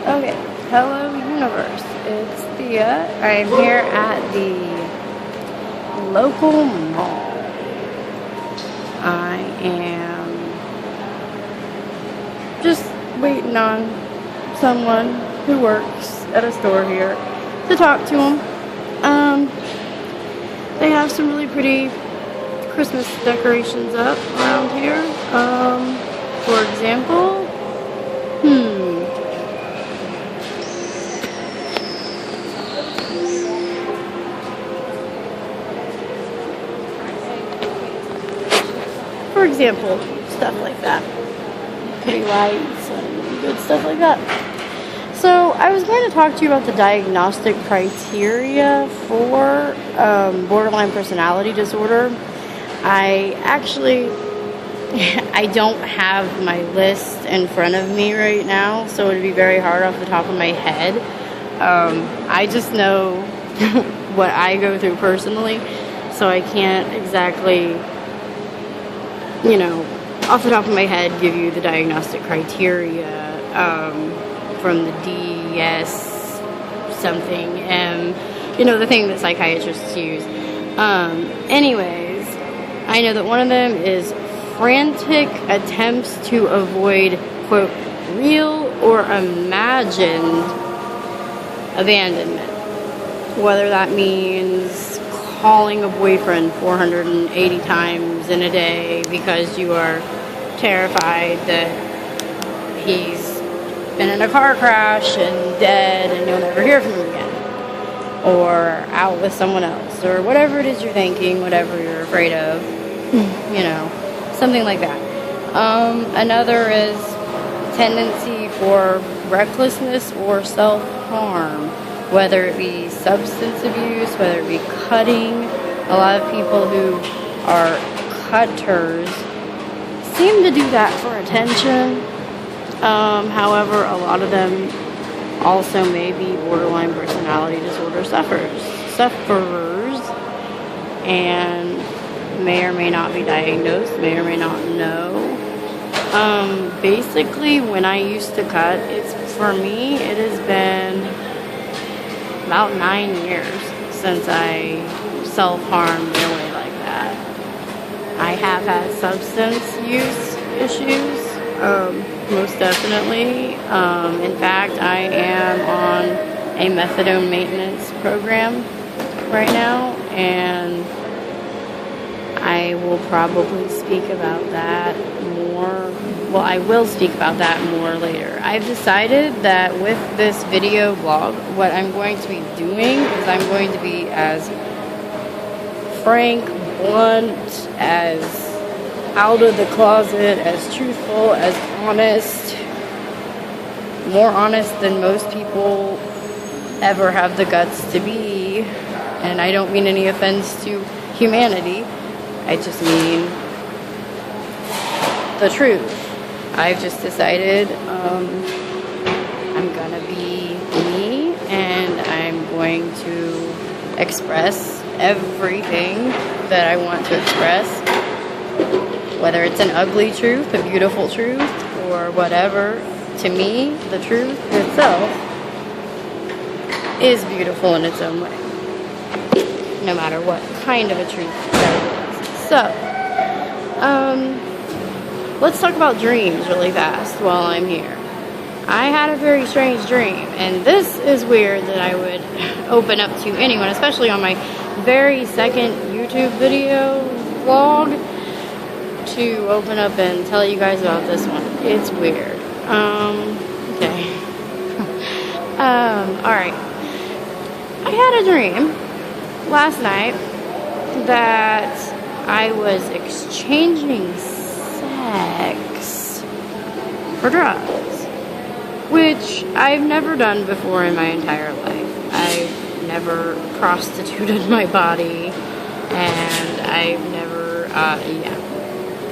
Okay, hello universe, it's Thia. I'm here at the local mall. I am just waiting on someone who works at a store here to talk to them. They have some really pretty Christmas decorations up around here. For example, stuff like that. Pretty lights and good stuff like that. So, I was going to talk to you about the diagnostic criteria for borderline personality disorder. I don't have my list in front of me right now, so it would be very hard off the top of my head. I just know what I go through personally, so I can't exactly, off the top of my head give you the diagnostic criteria from the DS something, the thing that psychiatrists use. Anyways, I know that one of them is frantic attempts to avoid, quote, real or imagined abandonment. Whether that means calling a boyfriend 480 times in a day because you are terrified that he's been in a car crash and dead and you'll never hear from him again, or out with someone else, or whatever it is you're thinking, whatever you're afraid of, something like that. Another is tendency for recklessness or self-harm, whether it be substance abuse, whether it be cutting. A lot of people who are cutters seem to do that for attention. However, a lot of them also may be borderline personality disorder sufferers, and may or may not be diagnosed, may or may not know. Basically, when I used to cut, it has been about 9 years since I self-harmed in a way like that. I have had substance use issues, most definitely. In fact, I am on a methadone maintenance program right now, and I will probably speak about that more. Well, I will speak about that more later. I've decided that with this video blog, what I'm going to be doing is I'm going to be as frank, blunt, as out of the closet, as truthful, as honest, more honest than most people ever have the guts to be. And I don't mean any offense to humanity. I just mean the truth. I've just decided I'm gonna be me, and I'm going to express everything that I want to express, whether it's an ugly truth, a beautiful truth, or whatever. To me, the truth itself is beautiful in its own way, no matter what kind of a truth that is. So, let's talk about dreams really fast while I'm here. I had a very strange dream, and this is weird that I would open up to anyone, especially on my very second YouTube video vlog, to open up and tell you guys about this one. It's weird. Okay. Alright. I had a dream last night that I was exchanging sex for drugs, which I've never done before in my entire life. I've never prostituted my body, and I've never,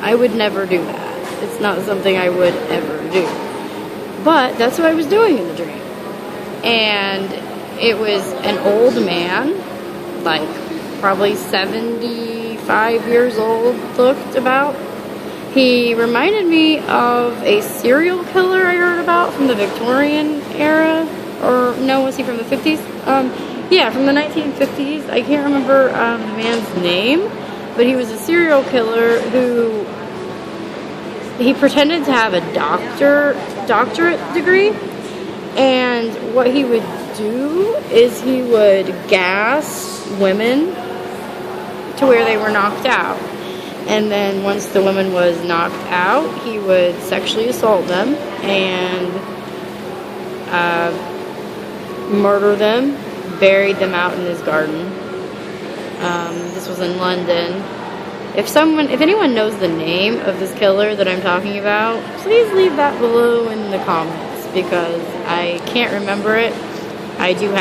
I would never do that. It's not something I would ever do. But that's what I was doing in the dream. And it was an old man, like probably 75 years old, looked about. He reminded me of a serial killer I heard about from the Victorian era. Or, no, was he from the 50s? Yeah, from the 1950s. I can't remember the man's name, but he was a serial killer who, he pretended to have a doctorate degree, and what he would do is he would gas women to where they were knocked out. And then once the woman was knocked out, he would sexually assault them and murder them, buried them out in his garden. This was in London. If anyone knows the name of this killer that I'm talking about, please leave that below in the comments, because I can't remember it. I do have